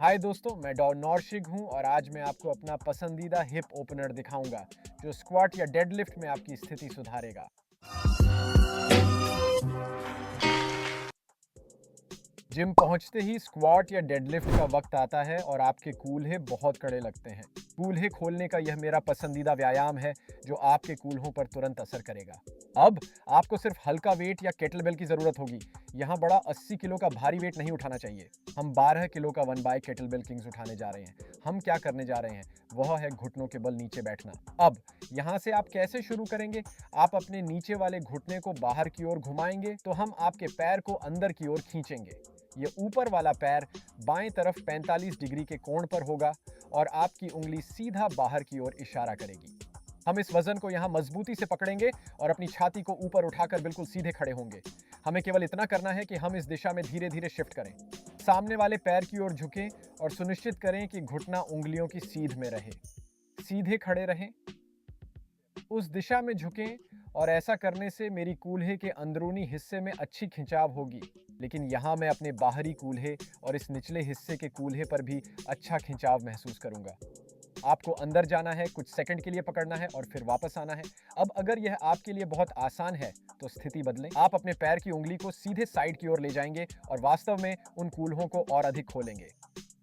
हाय दोस्तों, मैं डॉ नौरशिग हूँ और आज मैं आपको अपना पसंदीदा हिप ओपनर दिखाऊंगा जो स्क्वाट या डेडलिफ्ट में आपकी स्थिति सुधारेगा। जिम पहुंचते ही स्क्वाट या डेडलिफ्ट का वक्त आता है और आपके कूल्हे बहुत कड़े लगते हैं। कूल्हे खोलने का यह मेरा पसंदीदा व्यायाम है जो आपके कूल्हों पर तुरंत असर करेगा। अब आपको सिर्फ हल्का वेट या केटलबेल की जरूरत होगी। यहाँ बड़ा 80 किलो का भारी वेट नहीं उठाना चाहिए। हम 12 किलो का 1 बाय केटलबेल किंग्स उठाने जा रहे हैं। हम क्या करने जा रहे हैं वह है घुटनों के बल नीचे बैठना। अब यहाँ से आप कैसे शुरू करेंगे? आप अपने नीचे वाले घुटने को बाहर की ओर घुमाएंगे तो हम आपके पैर को अंदर की ओर खींचेंगे। ये ऊपर वाला पैर बाएं तरफ 45 डिग्री के कोण पर होगा और आपकी उंगली सीधा बाहर की ओर इशारा करेगी। हम इस वजन को यहाँ मजबूती से पकड़ेंगे और अपनी छाती को ऊपर उठाकर बिल्कुल सीधे खड़े होंगे। हमें केवल इतना करना है कि हम इस दिशा में धीरे धीरे शिफ्ट करें। सामने वाले पैर की ओर झुकें और सुनिश्चित करें कि घुटना उंगलियों की सीध में रहे। सीधे खड़े रहें, उस दिशा में झुकें और ऐसा करने से मेरी कूल्हे के अंदरूनी हिस्से में अच्छी खिंचाव होगी। लेकिन यहाँ मैं अपने बाहरी कूल्हे और इस निचले हिस्से के कूल्हे पर भी अच्छा खिंचाव महसूस करूंगा। आपको अंदर जाना है, कुछ सेकंड के लिए पकड़ना है और फिर वापस आना है। अब अगर यह आपके लिए बहुत आसान है तो स्थिति बदलें। आप अपने पैर की उंगली को सीधे साइड की ओर ले जाएंगे और वास्तव में उन कूल्हों को और अधिक खोलेंगे।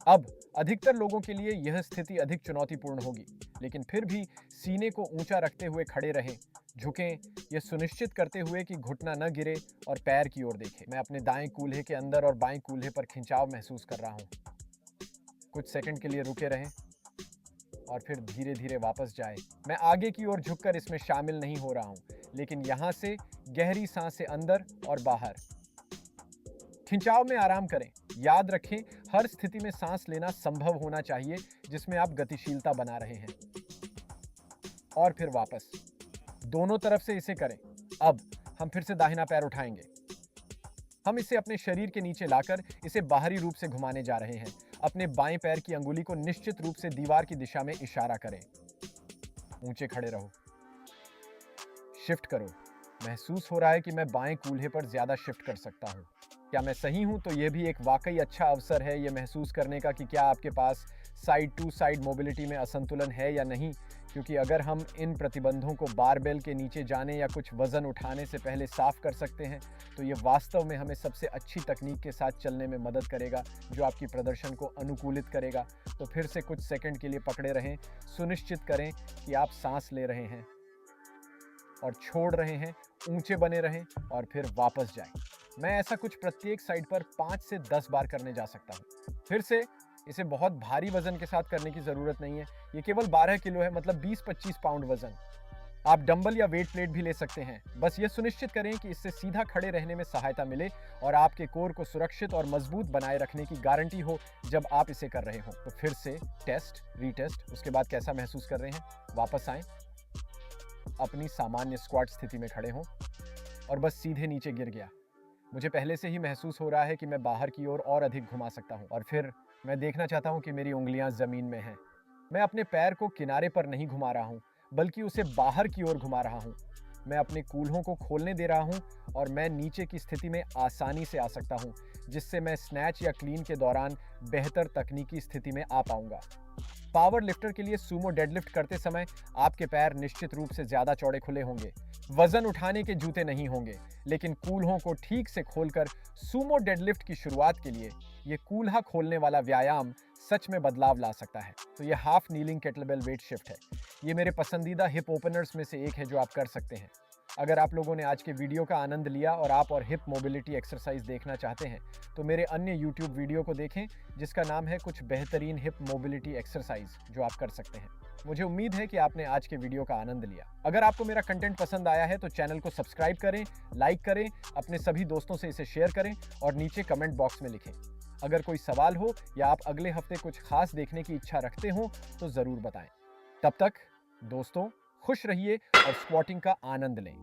अब अधिकतर लोगों के लिए यह स्थिति अधिक चुनौतीपूर्ण होगी, लेकिन फिर भी सीने को ऊंचा रखते हुए खड़े रहें, झुकें, यह सुनिश्चित करते हुए कि घुटना न गिरे और पैर की ओर देखें। मैं अपने दाएं कूल्हे के अंदर और बाएं कूल्हे पर खिंचाव महसूस कर रहा हूं। कुछ सेकंड के लिए रुके रहें और फिर धीरे धीरे वापस जाएं। मैं आगे की ओर झुककर इसमें शामिल नहीं हो रहा हूं, लेकिन यहां से गहरी सांसें अंदर और बाहर। खिंचाव में आराम करें। याद रखें, हर स्थिति में सांस लेना संभव होना चाहिए जिसमें आप गतिशीलता बना रहे हैं। और फिर वापस। दोनों तरफ से इसे करें। अब हम फिर से दाहिना पैर उठाएंगे। हम इसे अपने शरीर के नीचे लाकर इसे बाहरी रूप से घुमाने जा रहे हैं। अपने बाएं पैर की अंगुली को निश्चित रूप से दीवार की दिशा में इशारा करें। ऊंचे खड़े रहो। शिफ्ट करो। महसूस हो रहा है कि मैं बाएं कूल्हे पर ज्यादा शिफ्ट कर सकता हूं। क्या मैं सही हूं? तो यह भी एक वाकई अच्छा अवसर है यह महसूस करने का कि क्या आपके पास साइड टू साइड मोबिलिटी में असंतुलन है या नहीं, क्योंकि अगर हम इन प्रतिबंधों को बारबेल के नीचे जाने या कुछ वजन उठाने से पहले साफ कर सकते हैं तो ये वास्तव में हमें सबसे अच्छी तकनीक के साथ चलने में मदद करेगा जो आपकी प्रदर्शन को अनुकूलित करेगा। तो फिर से कुछ सेकंड के लिए पकड़े रहें। सुनिश्चित करें कि आप सांस ले रहे हैं और छोड़ रहे हैं। ऊंचे बने रहें और फिर वापस जाएं। मैं ऐसा कुछ प्रत्येक साइड पर 5 से 10 बार करने जा सकता हूं। फिर से इसे बहुत भारी वजन के साथ करने की जरूरत नहीं है। ये केवल 12 किलो है, मतलब 20-25 पाउंड वजन। आप डंबल या वेट प्लेट भी ले सकते हैं। बस ये सुनिश्चित करें कि इससे सीधा खड़े रहने में सहायता मिले और आपके कोर को सुरक्षित और मजबूत बनाए रखने की गारंटी हो जब आप इसे कर रहे हो। तो फिर से टेस्ट, रीटेस्ट, उसके बाद कैसा महसूस कर रहे हैं, वापस आएं, अपनी सामान्य स्क्वाट स्थिति में खड़े हों और बस सीधे नीचे गिर गया। मुझे पहले से ही महसूस हो रहा है कि मैं बाहर की ओर और अधिक घुमा सकता हूं और फिर मैं देखना चाहता हूं कि मेरी उंगलियां जमीन में हैं। मैं अपने पैर को किनारे पर नहीं घुमा रहा हूं, बल्कि उसे बाहर की ओर घुमा रहा हूं। मैं अपने कूल्हों को खोलने दे रहा हूं और मैं नीचे की स्थिति में आसानी से आ सकता हूं, जिससे मैं स्नैच या क्लीन के दौरान बेहतर तकनीकी स्थिति में आ पाऊंगा। पावर लिफ्टर के लिए सूमो डेडलिफ्ट करते समय आपके पैर निश्चित रूप से ज्यादा चौड़े खुले होंगे। वजन उठाने के जूते नहीं होंगे, लेकिन कूल्हों को ठीक से खोलकर सूमो डेडलिफ्ट की शुरुआत के लिए ये कूल्हा खोलने वाला व्यायाम सच में बदलाव ला सकता है। तो ये half kneeling kettlebell weight shift है। ये मेरे पसंदीदा हिप ओपनर्स में से एक है जो आप कर सकते हैं। अगर आप लोगों ने आज के वीडियो का आनंद लिया और आप और हिप मोबिलिटी एक्सरसाइज देखना चाहते हैं तो मेरे अन्य यूट्यूब वीडियो को देखें जिसका नाम है कुछ बेहतरीन हिप मोबिलिटी एक्सरसाइज जो आप कर सकते हैं। मुझे उम्मीद है कि आपने आज के वीडियो का आनंद लिया। अगर आपको मेरा कंटेंट पसंद आया है तो चैनल को सब्सक्राइब करें, लाइक करें, अपने सभी दोस्तों से इसे शेयर करें और नीचे कमेंट बॉक्स में लिखें। अगर कोई सवाल हो या आप अगले हफ्ते कुछ खास देखने की इच्छा रखते हो तो ज़रूर बताएं। तब तक दोस्तों खुश रहिए और स्क्वाटिंग का आनंद लें।